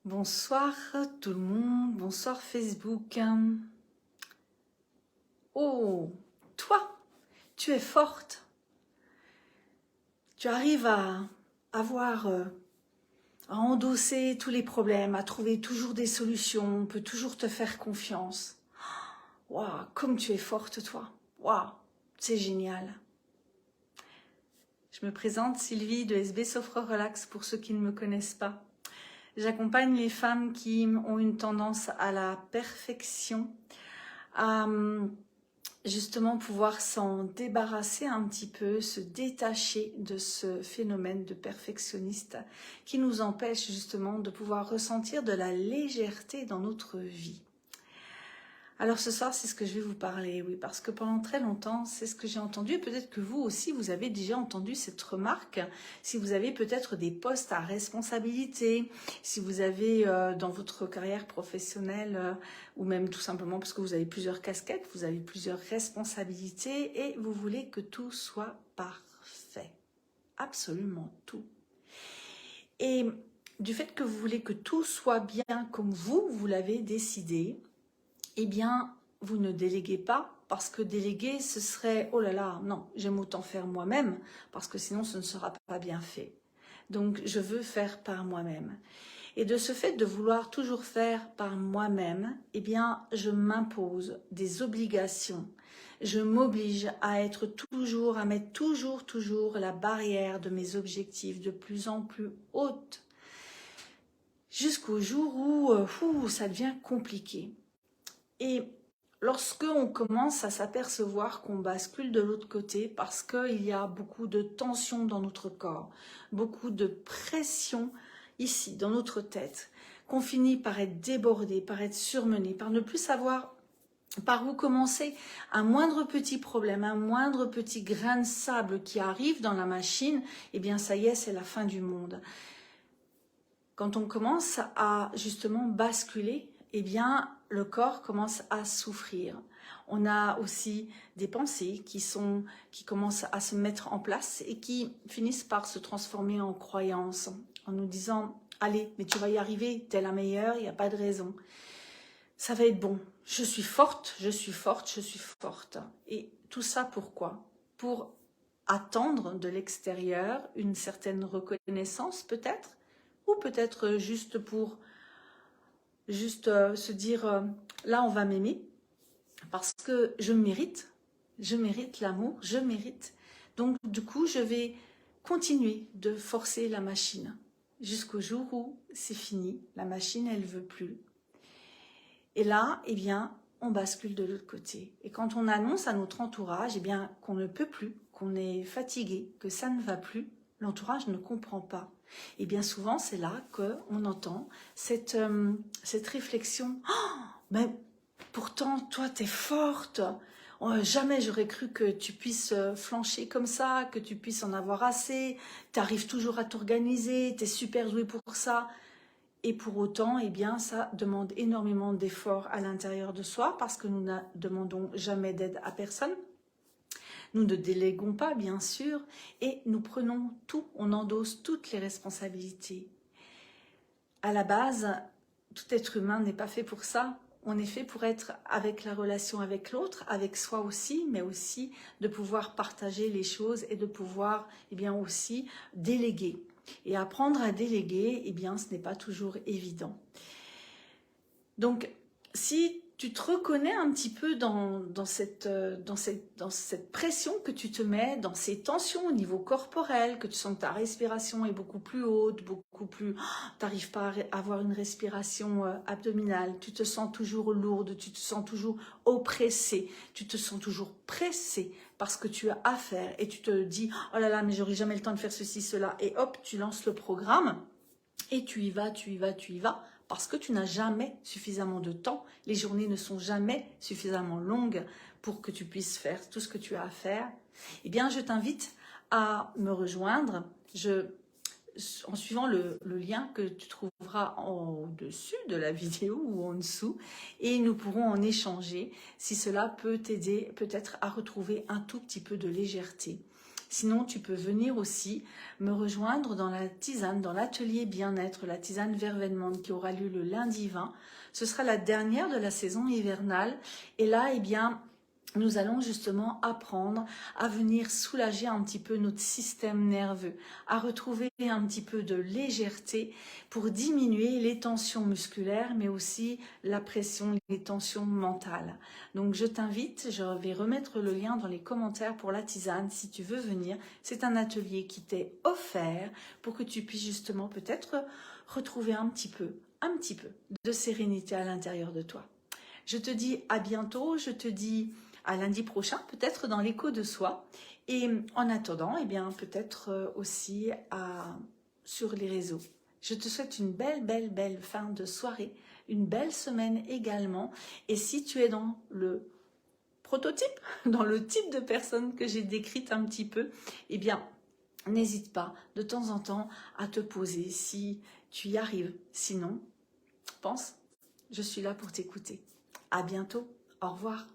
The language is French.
Bonsoir tout le monde, bonsoir Facebook. Oh, toi, tu es forte. Tu arrives à avoir, à endosser tous les problèmes, à trouver toujours des solutions, on peut toujours te faire confiance. Waouh, comme tu es forte toi. Waouh, c'est génial. Je me présente Sylvie de SB Sophro Relax pour ceux qui ne me connaissent pas. J'accompagne les femmes qui ont une tendance à la perfection, à justement pouvoir s'en débarrasser un petit peu, se détacher de ce phénomène de perfectionniste qui nous empêche justement de pouvoir ressentir de la légèreté dans notre vie. Alors ce soir, c'est ce que je vais vous parler, oui, parce que pendant très longtemps, c'est ce que j'ai entendu, et peut-être que vous aussi, vous avez déjà entendu cette remarque, si vous avez peut-être des postes à responsabilité, si vous avez dans votre carrière professionnelle, ou même tout simplement parce que vous avez plusieurs casquettes, vous avez plusieurs responsabilités, et vous voulez que tout soit parfait, absolument tout. Et du fait que vous voulez que tout soit bien comme vous l'avez décidé, eh bien, vous ne déléguez pas, parce que déléguer, ce serait, oh là là, non, j'aime autant faire moi-même, parce que sinon, ce ne sera pas bien fait. Donc, je veux faire par moi-même. Et de ce fait de vouloir toujours faire par moi-même, eh bien, je m'impose des obligations. Je m'oblige à être toujours, à mettre toujours la barrière de mes objectifs de plus en plus haute, jusqu'au jour où ça devient compliqué. Et lorsque on commence à s'apercevoir qu'on bascule de l'autre côté parce qu'il y a beaucoup de tension dans notre corps, beaucoup de pression ici, dans notre tête, qu'on finit par être débordé, par être surmené, par ne plus savoir par où commencer, un moindre petit problème, un moindre petit grain de sable qui arrive dans la machine, eh bien ça y est, c'est la fin du monde. Quand on commence à justement basculer, eh bien, le corps commence à souffrir. On a aussi des pensées qui commencent à se mettre en place et qui finissent par se transformer en croyances, en nous disant « Allez, mais tu vas y arriver, t'es la meilleure, il n'y a pas de raison. Ça va être bon, je suis forte, je suis forte, je suis forte. » Et tout ça pourquoi? Pour attendre de l'extérieur une certaine reconnaissance peut-être, ou peut-être juste pour se dire là on va m'aimer parce que je mérite l'amour, je mérite. Donc du coup je vais continuer de forcer la machine jusqu'au jour où c'est fini, la machine elle veut plus. Et là, eh bien, on bascule de l'autre côté. Et quand on annonce à notre entourage eh bien, qu'on ne peut plus, qu'on est fatigué, que ça ne va plus, l'entourage ne comprend pas. Et bien souvent, c'est là qu'on entend cette réflexion. Oh, mais pourtant, toi, t'es forte. Oh, jamais j'aurais cru que tu puisses flancher comme ça, que tu puisses en avoir assez. T'arrives toujours à t'organiser, t'es super douée pour ça. Et pour autant, eh bien, ça demande énormément d'efforts à l'intérieur de soi parce que nous ne demandons jamais d'aide à personne. Nous ne déléguons pas, bien sûr, et nous prenons tout, on endosse toutes les responsabilités. À la base, tout être humain n'est pas fait pour ça. On est fait pour être avec la relation avec l'autre, avec soi aussi, mais aussi de pouvoir partager les choses et de pouvoir eh bien, aussi déléguer. Et apprendre à déléguer, eh bien, ce n'est pas toujours évident. Donc, si tu te reconnais un petit peu dans cette pression que tu te mets, dans ces tensions au niveau corporel, que tu sens que ta respiration est beaucoup plus haute, beaucoup plus... Tu n'arrives pas à avoir une respiration abdominale, tu te sens toujours lourde, tu te sens toujours oppressé, tu te sens toujours pressé parce que tu as à faire et tu te dis « Oh là là, mais j'aurai jamais le temps de faire ceci, cela » et hop, tu lances le programme et tu y vas, parce que tu n'as jamais suffisamment de temps. Les journées ne sont jamais suffisamment longues pour que tu puisses faire tout ce que tu as à faire. Eh bien, je t'invite à me rejoindre en suivant le lien que tu trouveras au-dessus de la vidéo ou en dessous. Et nous pourrons en échanger si cela peut t'aider peut-être à retrouver un tout petit peu de légèreté. Sinon, tu peux venir aussi me rejoindre dans la tisane, dans l'atelier bien-être, la tisane Vervenement qui aura lieu le lundi 20. Ce sera la dernière de la saison hivernale. Et là, eh bien, nous allons justement apprendre à venir soulager un petit peu notre système nerveux, à retrouver un petit peu de légèreté pour diminuer les tensions musculaires, mais aussi la pression, les tensions mentales. Donc je t'invite, je vais remettre le lien dans les commentaires pour la tisane si tu veux venir. C'est un atelier qui t'est offert pour que tu puisses justement peut-être retrouver un petit peu de sérénité à l'intérieur de toi. Je te dis à bientôt, je te dis à lundi prochain, peut-être dans l'écho de soi. Et en attendant, eh bien, peut-être aussi sur les réseaux. Je te souhaite une belle fin de soirée, une belle semaine également. Et si tu es dans le prototype, dans le type de personne que j'ai décrite un petit peu, eh bien, n'hésite pas de temps en temps à te poser si tu y arrives. Sinon, pense, je suis là pour t'écouter. À bientôt. Au revoir.